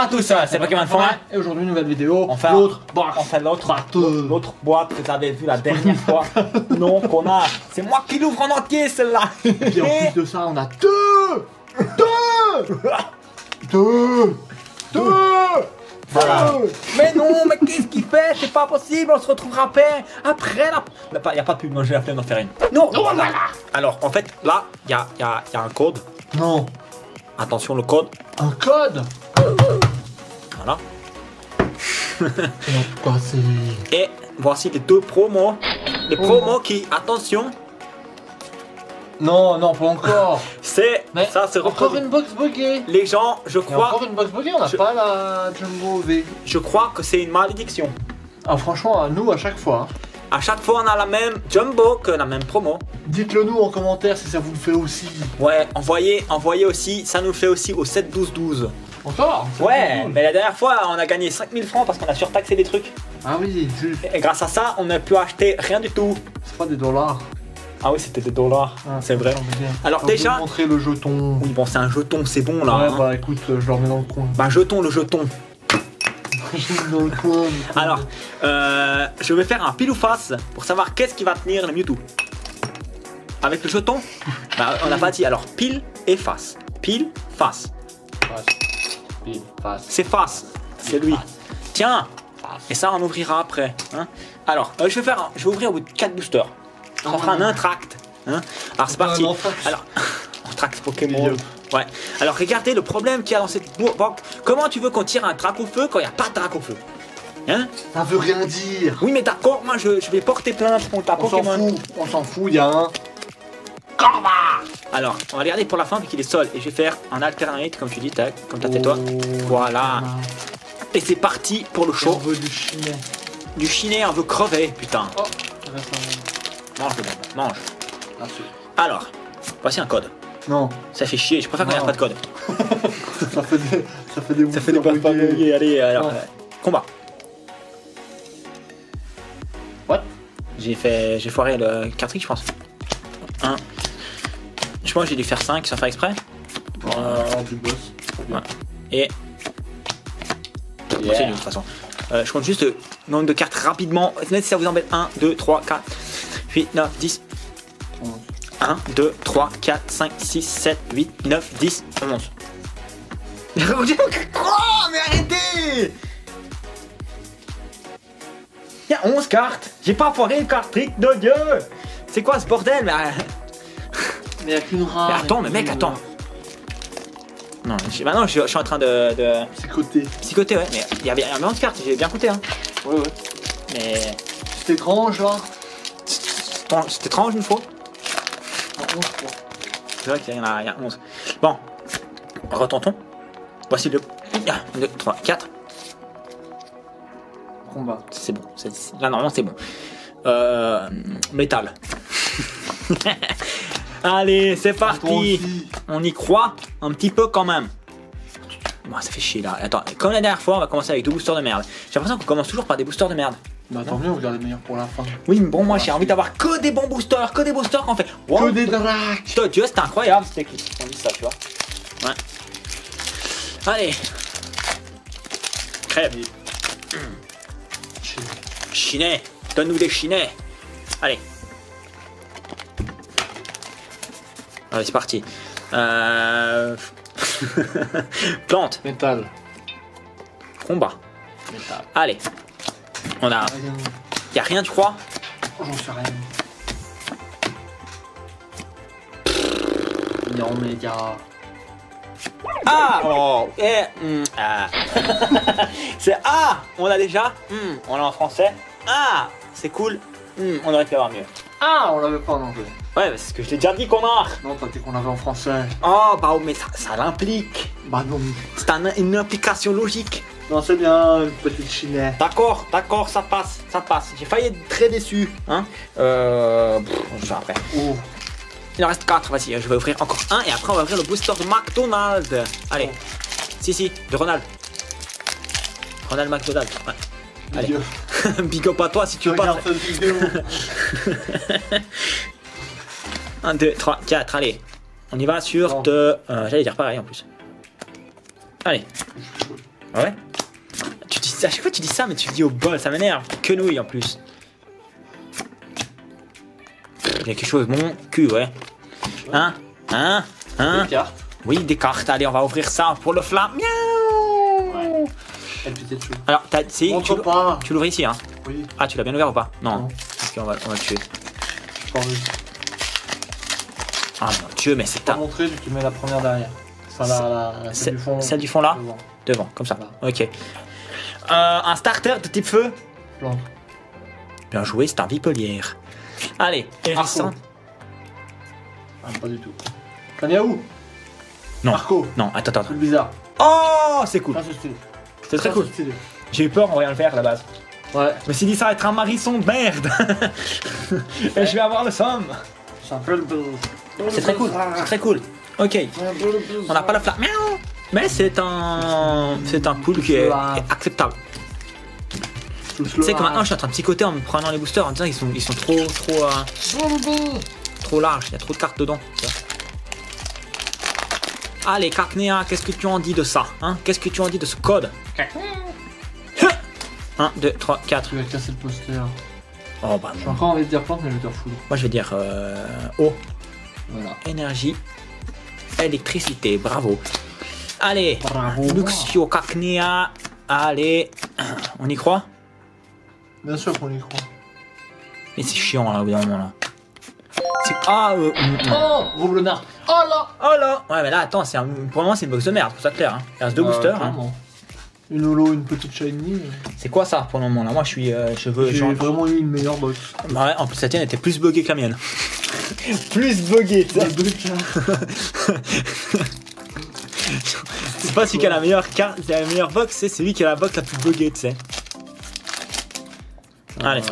Bonjour à tous, c'est Pokémon Fun. Et aujourd'hui, nouvelle vidéo. On fait l'autre boîte que tu avais vu la dernière fois. Non, connard. C'est moi qui l'ouvre en entier celle-là. Et en plus de ça, on a deux. Voilà. Mais non, mais qu'est-ce qu'il fait? C'est pas possible, on se retrouvera après la... Y'a pas de pub, moi j'ai la flemme d'en faire une. Non, voilà. Alors, en fait, là, y a un code. Non. Attention, le code. Un code. Voilà. Quoi c'est? Et voici les deux promos. Les promos qui, attention, Non, pas encore. c'est... Mais ça, c'est encore une box buggée. Les gens, je Et crois... encore une box buggée, on n'a pas la Jumbo V. Je crois que c'est une malédiction. Ah franchement, nous à chaque fois. À chaque fois, on a la même jumbo que la même promo. Dites-le nous en commentaire si ça vous le fait aussi. Ouais, envoyez aussi, ça nous le fait aussi au 7-12-12. Encore? Ouais, mais la dernière fois, on a gagné 5000 francs parce qu'on a surtaxé des trucs. Ah oui, juste. Et grâce à ça, on n'a pu acheter rien du tout. C'est pas des dollars. Ah oui, c'était des dollars, c'est vrai. Alors Alors déjà... Je vais montrer le jeton. Oui, bon, c'est un jeton, c'est bon là. Ouais, hein. bah écoute, je le remets dans le coin. Bah, jeton, le jeton. Je le mets dans le coin. Alors, je vais faire un pile ou face pour savoir qu'est-ce qui va tenir le Mewtwo. Avec le jeton, bah, on n'a pas dit. Alors, pile et face. Pile, face. Face. C'est face, c'est lui. Tiens, et ça on ouvrira après. Hein. Alors, je vais ouvrir au bout de 4 boosters. On fera un intract. Hein. Alors c'est parti. Alors, intract Pokémon. Ouais. Alors regardez le problème qu'il y a dans cette box. Comment tu veux qu'on tire un drac au feu quand il n'y a pas de drac au feu? Hein? Ça veut rien dire. Oui mais d'accord, moi je vais porter plainte contre ta Pokémon. On s'en fout, il y a un. Alors, on va regarder pour la fin vu qu'il est sol. Et je vais faire un alternate comme tu dis, tac, comme t'as fait toi. Voilà. Et c'est parti pour le On show. veut du chinet. Du chinet, on veut crever, putain. Oh, Mange le bon, mange. merci. Alors, voici un code. Non, Ça fait chier, je préfère qu'on ait pas de code. ça fait des Ça fait des boîtes pas mouillées, allez, alors. Non. Combat. What? J'ai foiré le cartridge, je pense. 1. Je pense que j'ai dû faire 5 sans faire exprès. Du boss. Ouais. Et. C'est nul de toute façon. Je compte juste le nombre de cartes rapidement. Si ça vous embête. 1, 2, 3, 4, 8, 9, 10. 1, 2, 3, 4, 5, 6, 7, 8, 9, 10, 11. Quoi? Mais arrêtez! Il y a 11 cartes. J'ai pas foiré le cartridge de Dieu. C'est quoi ce bordel? Mais il n'y a qu'une rare. mais attends, mais mec, attends. Non, maintenant je suis en train de Psychoté. psychoter, ouais, mais il y avait un million de cartes, j'ai bien coûté, hein. Ouais. Mais C'est étrange là. c'était étrange une fois. C'est vrai qu'il y en a 11. Bon, retentons. Voici le 1, 2, 3, 4. Combat. C'est bon, là normalement c'est bon. Métal. Allez, c'est parti. On y croit un petit peu quand même. Bon, ça fait chier là. Attends, comme la dernière fois, on va commencer avec 2 boosters de merde. J'ai l'impression qu'on commence toujours par des boosters de merde. Bah tant mieux, on regarde les meilleurs pour la fin. Oui, mais bon, moi j'ai envie d'avoir que des bons boosters, qu'on fait. Wow. Que des dracs. Putain, Dieu, c'était incroyable, c'était qui on dit ça, tu vois. Ouais. Allez. Crève. Chinet. Donne-nous des chinets. Allez. Allez, c'est parti. Plante. Métal. Combat. Métal. Allez. On a. Y'a rien, tu crois? J'en sais rien. Non mais y'a... Ah oh, c'est A. On l'a déjà. On l'a en français. Ah, c'est cool. On aurait pu avoir mieux. Ah, on l'avait pas en anglais. Ouais, mais c'est ce que je t'ai déjà dit qu'on a. Non, t'as dit qu'on l'avait en français. Oh, bah mais ça l'implique. Bah non. C'est une implication logique. Non, c'est bien, une petite chinet. D'accord, ça passe. J'ai failli être très déçu. Hein je vais après. Oh. Il en reste 4, vas-y, je vais ouvrir encore un et après on va ouvrir le booster de McDonald's. Allez. Si, de Ronald. Ronald McDonald. Ouais. Allez. Big up à toi si tu regardes passes. cette vidéo. 1, 2, 3, 4, allez. On y va sur Non. de... j'allais dire pareil en plus. Allez. Ouais. Tu dis, à chaque fois tu dis ça, mais tu dis au bol, ça m'énerve. Quenouille en plus. Il y a quelque chose, mon cul, ouais. Hein? Des cartes. Oui, des cartes. Allez, on va ouvrir ça pour le flamme. Miaou. Ouais. Elle peut-être chaud. Alors, tu l'ouvres ici, hein? Oui. Ah, tu l'as bien ouvert ou pas? Non. Non. Ok, on va le tuer. Je t'en veux. Ah mon dieu, mais c'est Pour un. montrer, tu mets la première derrière. Enfin, celle du fond. Celle du fond là? Devant. Devant, comme ça. Voilà. Ok. Un starter de type feu. Plante. Bien joué, c'est un vipelière. Allez, hérissant. Ah, pas du tout. Kanyao. Non. Arco. Non, attends. C'est bizarre. Oh, c'est cool. Ça, c'est stylé. C'est très cool. C'est stylé. J'ai eu peur en voyant le faire à la base. Ouais. Je me suis dit, ça va être un marisson de merde. Et je vais avoir le somme. C'est un peu le C'est très cool. C'est très cool. Ok. On n'a pas la flamme. Miaou. Mais c'est un pool qui est acceptable. Tu sais que maintenant je suis en train de psychoter en me prenant les boosters en disant qu'ils sont trop larges, il y a trop de cartes dedans. Allez, Cacnea, qu'est-ce que tu en dis de ça, hein? Qu'est-ce que tu en dis de ce code? 1, 2, 3, 4. Tu vas casser le poster. Oh bah J'ai non. encore envie de dire plante, mais je vais dire foudre. Moi je vais dire eau, Voilà. énergie, électricité, bravo. Allez, Bravo. Luxio, Cacnea, allez, on y croit? Bien sûr qu'on y croit. Mais c'est chiant là au bout d'un moment là. Oh, Roublonard. Oh là. Oh là. Ouais mais là attends, pour le moment c'est une box de merde, pour ça clair. Hein. Il reste deux boosters. Hein. Une holo, une petite shiny. C'est quoi ça pour le moment là? Moi je veux. J'ai vraiment eu une meilleure box. Bah ouais, en plus la tienne était plus buggée que la mienne. Plus buggée, tu sais. C'est pas celui qui a la meilleure carte, la meilleure box, c'est celui qui a la box la plus buggée, tu sais. Allez.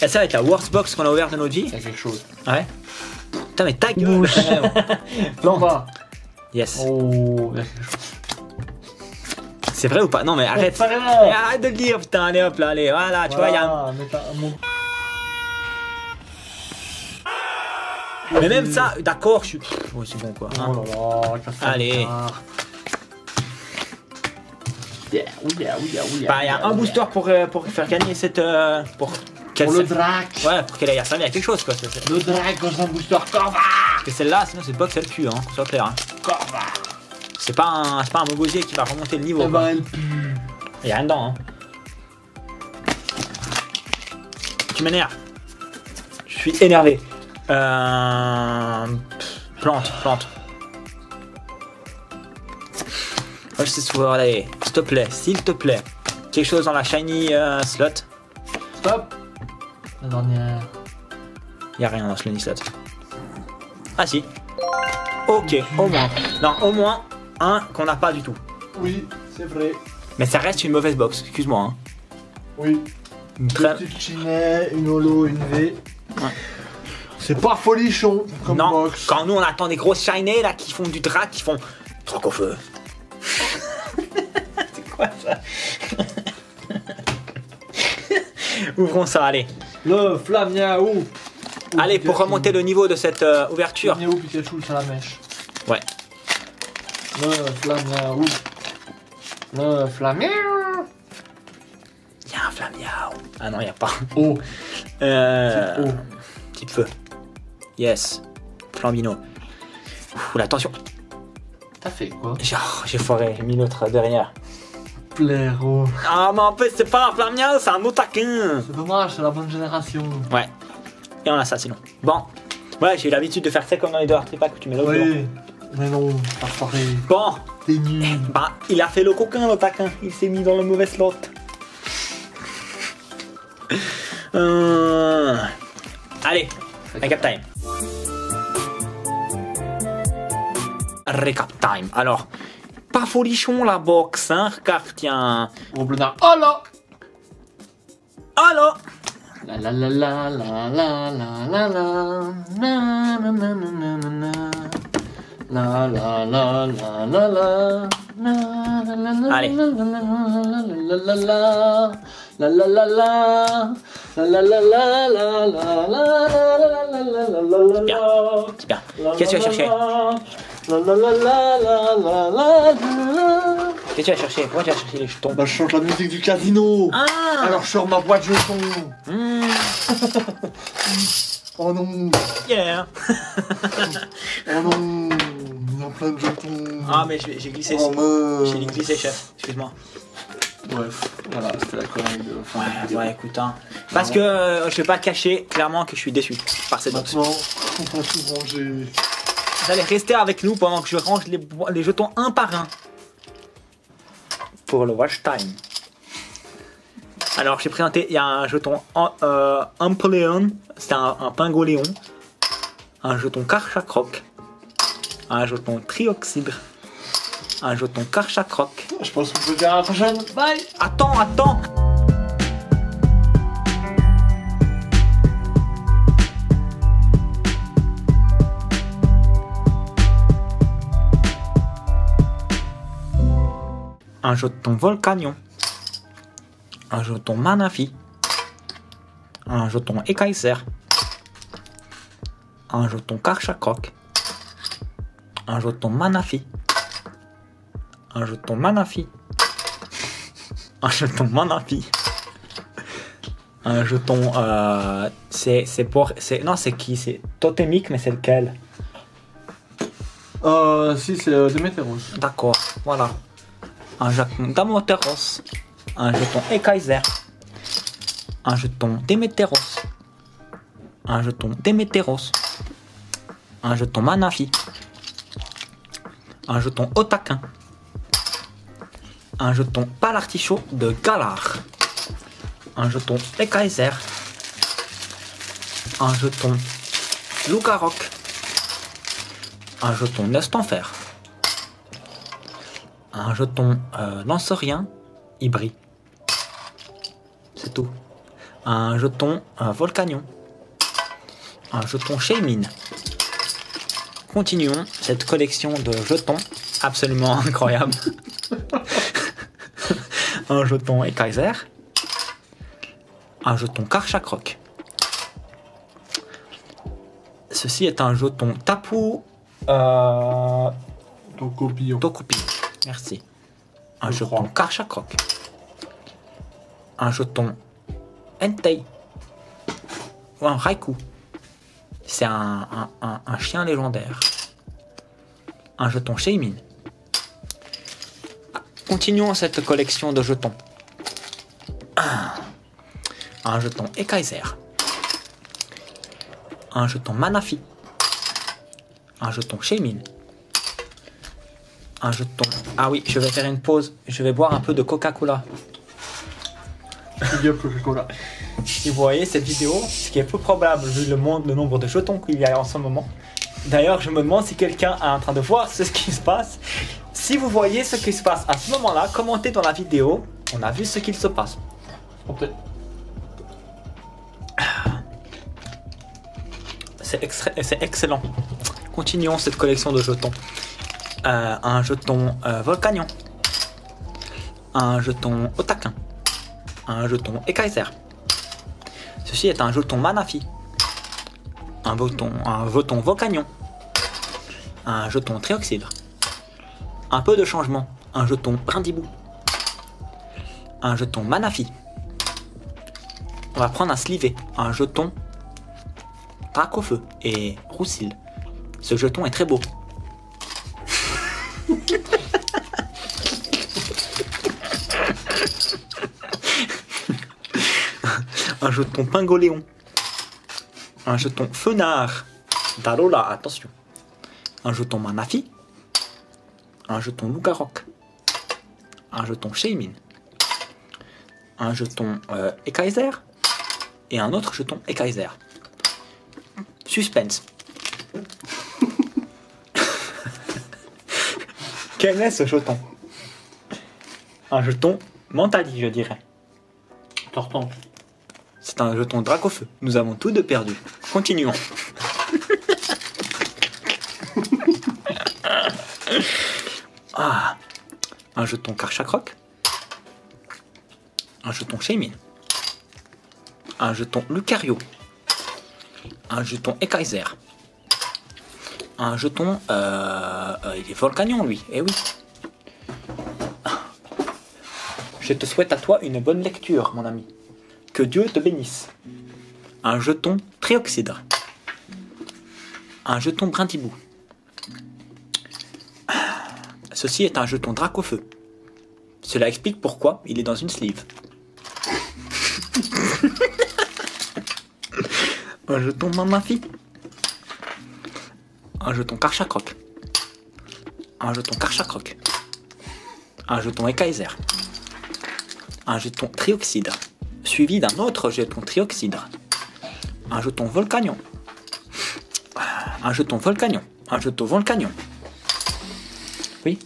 Et ça va être la worst box qu'on a ouverte de notre vie. Il y a quelque chose. Ouais. Putain mais ta gueule. Plante. Yes. Oh, il y a quelque chose. C'est vrai ou pas? Non mais arrête. C'est pas Mais vrai. arrête de le dire, putain, allez hop là, allez, voilà, tu vois, il y a un... Mais même ça, d'accord, je suis... Ouais, c'est bon quoi. Hein. Oh là là, Allez. Oui. Bah, il y a un booster pour faire gagner cette... Pour le drac. Ouais, pour qu'elle aille servir à quelque chose quoi. Le drac dans un booster Corva. Parce que celle-là, sinon cette box elle pue, hein, qu'on soit clair. Hein. Corva. C'est pas un mogosier qui va remonter le niveau. Eh ben, elle pue. Il y a rien dedans. Hein. Tu m'énerves. Je suis énervé. Plante. Ouais, je sais souvent, allez, s'il te plaît. Quelque chose dans la shiny slot. Stop. La dernière. Y a rien dans ce shiny slot. Ah si. Ok, au moins. Non, au moins un qu'on n'a pas du tout. Oui, c'est vrai. Mais ça reste une mauvaise box, excuse-moi. Hein. Oui. Une Une petite chinet, une holo, une V. Ouais. C'est pas folichon comme Non, box. quand nous on attend des grosses shiny là qui font du drac, qui font troc au feu. C'est quoi ça? Ouvrons ça, allez. Le Flamiaou. Allez, pour remonter le niveau de cette ouverture. Flamiaou Pikachu, c'est la mèche. Ouais. Le Flamiaou. Le Flamiaou. Y'a un Flamiaou. Ah non, y'a pas. Oh. Euh... Oh. Type feu. Yes. Flambino. Ouh, attention. T'as fait quoi? J'ai foiré, j'ai mis l'autre derrière. Blaireau. Ah, mais en fait, c'est pas un Flamiaou, c'est un otaquin. C'est dommage, c'est la bonne génération. Ouais. Et on a ça sinon. Bon. Ouais, j'ai eu l'habitude de faire ça comme dans les deux artefacts où tu mets l'autre. Oui. Mais non, t'as foiré. Bon. T'es nul. Bah, il a fait le coquin, le taquin. Il s'est mis dans le mauvais slot. Allez, recap time. Recap time. Alors, pas folichon la box, hein. Regarde, tiens. Roublonard. Oh là. Alors. La la la la la la la la la na na na na na na na la la la la la la na la la la Allez. la la la la la la la la la la la la la la la Bien. C'est bien. Qu'est-ce que tu vas chercher? la la la la la la la Qu'est-ce que tu vas chercher? Pourquoi tu vas chercher les jetons? Bah je change la musique du casino. Ah. Alors je sors ma boîte jetons. Oh non. Yeah. Oh non. Il y a plein de jetons. Ah mais j'ai glissé. Oh, J'ai glissé, chef. Excuse-moi. Bref, voilà, c'était la connerie de fin de vidéo. Ouais, écoute, hein. Parce que je vais pas cacher clairement que je suis déçu par cette box. Maintenant, on va tout ranger. Vous allez rester avec nous pendant que je range les jetons un par un. Pour le watch time. Alors, j'ai présenté, il y a un jeton Ampoleon, c'est un pingoléon. Un jeton Karchakroc. Un jeton Trioxydre. Un jeton Karchakroc. Je pense qu'on peut dire à la prochaine. Bye. Attends. Un jeton Volcanion. Un jeton Manafi. Un jeton Ekaiser. Un jeton Karchakroc. Un jeton Manafi. Un jeton Manafi. Un jeton Manafi. Un jeton non, c'est qui? C'est totémique, mais c'est lequel? Si, c'est Demeteros. D'accord, voilà. Un jeton Damoteros. Un jeton Ekaiser. Un jeton Demeteros. Un jeton Demeteros. Un jeton Manafi. Un jeton Otaquin. Un jeton Palartichaut de Galar. Un jeton Ekaiser. Un jeton Lugarok. Un jeton Nestenfer. Un jeton Lancerien Ibri. C'est tout. Un jeton Volcanion. Un jeton Shaymin. Continuons cette collection de jetons absolument incroyable. Un jeton Ekaiser. Un jeton Karchakroc. Ceci est un jeton Tapu Tokopillon. Merci. Un jeton Karchakroc. Un jeton Entei. Ou un Raikou. C'est un chien légendaire. Un jeton Shaymin. Continuons cette collection de jetons. Un jeton Ekaiser. Un jeton Manafi. Un jeton Shaymin. Un jeton... Ah oui, je vais faire une pause. Je vais boire un peu de Coca-Cola. Coca-Cola. Si vous voyez cette vidéo, ce qui est peu probable vu le nombre de jetons qu'il y a en ce moment. D'ailleurs, je me demande si quelqu'un est en train de voir ce qui se passe. Si vous voyez ce qui se passe à ce moment-là, commentez dans la vidéo. On a vu ce qu'il se passe. C'est excellent. Continuons cette collection de jetons. Un jeton Volcanion. Un jeton Otaquin. Un jeton Ekaiser. Ceci est un jeton Manafi. Un jeton Volcanion. Un jeton Trioxydre. Un peu de changement. Un jeton Brindibou. Un jeton Manafi. On va prendre un Slivé. Un jeton Dracofeu et Roussil. Ce jeton est très beau. Un jeton Pingoléon. Un jeton Fenard d'Alola, attention. Un jeton Manafi. Un jeton Lugarok. Un jeton Shaymin. Un jeton Ekaiser. Et un autre jeton Ekaiser. Suspense. Quel est ce jeton? Un jeton Mentali, je dirais. Tortan. C'est un jeton Dracofeu. Nous avons tous deux perdu. Continuons. Un jeton Karchakroc. Un jeton Shaymin. Un jeton Lucario. Un jeton Ekaiser. Un jeton... il est Volcanion, lui. Eh oui. Je te souhaite à toi une bonne lecture, mon ami. Que Dieu te bénisse. Un jeton trioxydre. Un jeton brindibou. Ceci est un jeton Dracofeu. Cela explique pourquoi il est dans une sleeve. Un jeton Mamafi. Un jeton Karchakroc. Un jeton Karchakroc. Un jeton Ekaiser. Un jeton Trioxydre. Suivi d'un autre jeton Trioxydre. Un jeton Volcanion. Un jeton Volcanion. Un jeton Volcanion. Oui.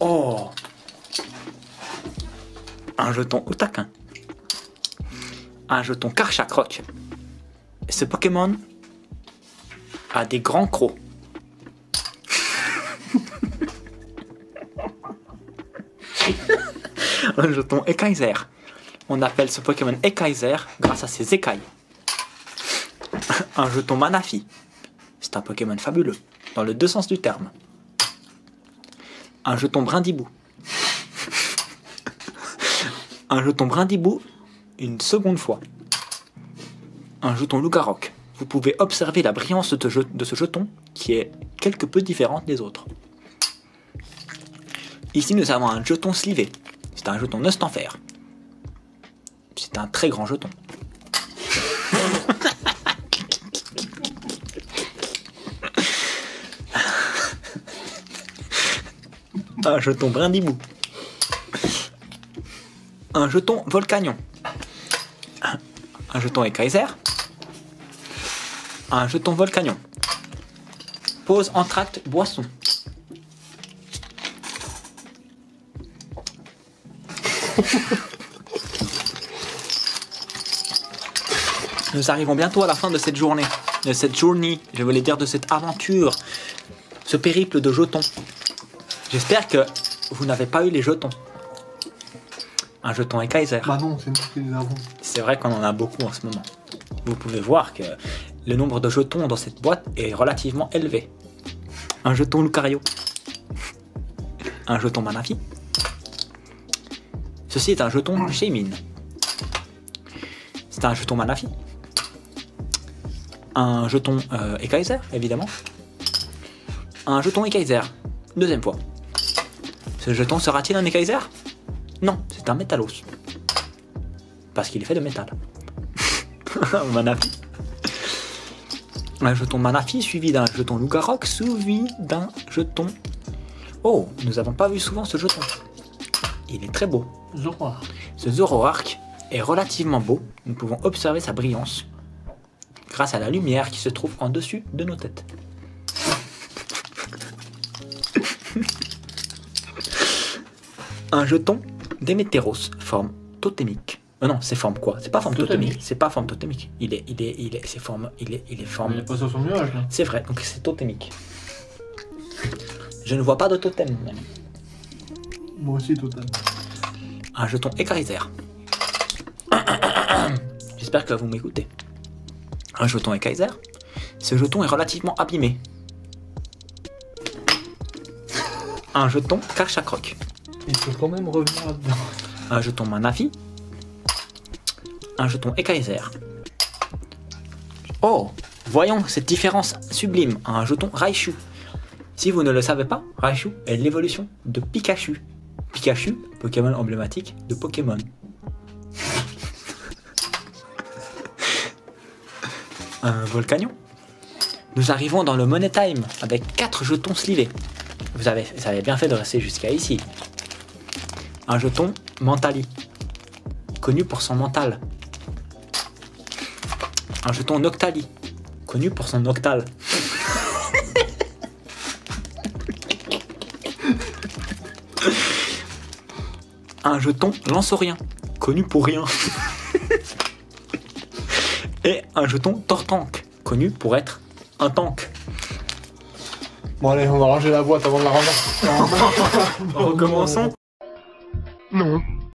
Oh. Un jeton Otakin. Un jeton Karchakroc. Ce Pokémon a des grands crocs. Un jeton Ekaiser. On appelle ce Pokémon Ekaiser grâce à ses écailles. Un jeton Manafi. C'est un Pokémon fabuleux, dans le deux sens du terme. Un jeton Brindibou. Un jeton Brindibou une seconde fois. Un jeton Lougaroc. Vous pouvez observer la brillance de ce jeton qui est quelque peu différente des autres. Ici nous avons un jeton slivé. C'est un jeton Nostanfer. C'est un très grand jeton. Un jeton Brindibou. Un jeton Volcanion. Un jeton Ekaiser. Un jeton Volcanion. Pose entracte boisson. Nous arrivons bientôt à la fin de cette journée, je voulais dire de cette aventure, ce périple de jetons. J'espère que vous n'avez pas eu les jetons. Un jeton Ekaiser. Bah non, c'est nous qui les avons. C'est vrai qu'on en a beaucoup en ce moment. Vous pouvez voir que le nombre de jetons dans cette boîte est relativement élevé. Un jeton Lucario. Un jeton Manafi. Ceci est un jeton Shaymin. C'est un jeton Manafi. Un jeton Ekaiser, évidemment. Un jeton Ekaiser, deuxième fois. Ce jeton sera-t-il un Ekaiser? Non, c'est un Métalos. Parce qu'il est fait de métal. Manafi. Un jeton Manafi suivi d'un jeton Lougaroc suivi d'un jeton... Oh, nous n'avons pas vu souvent ce jeton. Il est très beau. Zoroark. Ce Zoroark est relativement beau. Nous pouvons observer sa brillance grâce à la lumière qui se trouve en dessus de nos têtes. Un jeton Démétéros, forme totémique. Non, c'est forme quoi? C'est pas forme totémique. C'est pas forme totémique. Il est forme. Il est pas sur son nuage là. C'est vrai, donc c'est totémique. Je ne vois pas de totem, mon ami. Moi aussi, totem. Un jeton Ekaiser. J'espère que vous m'écoutez. Un jeton Ekaiser. Ce jeton est relativement abîmé. Un jeton Karchakroc. Il faut quand même revenir là-dedans. Un jeton Manafi. Un jeton Ekaiser. Oh, voyons cette différence sublime. Un jeton Raichu. Si vous ne le savez pas, Raichu est l'évolution de Pikachu. Pikachu, Pokémon emblématique de Pokémon. Un Volcanion. Nous arrivons dans le Money Time avec 4 jetons slivés. Vous avez bien fait de rester jusqu'à ici. Un jeton Mentali, connu pour son mental. Un jeton Noctali, connu pour son Noctal. Un jeton Lanceorien, connu pour rien. Et un jeton Tortank, connu pour être un tank. Bon allez, on va ranger la boîte avant de la ramasser. Recommençons. Non.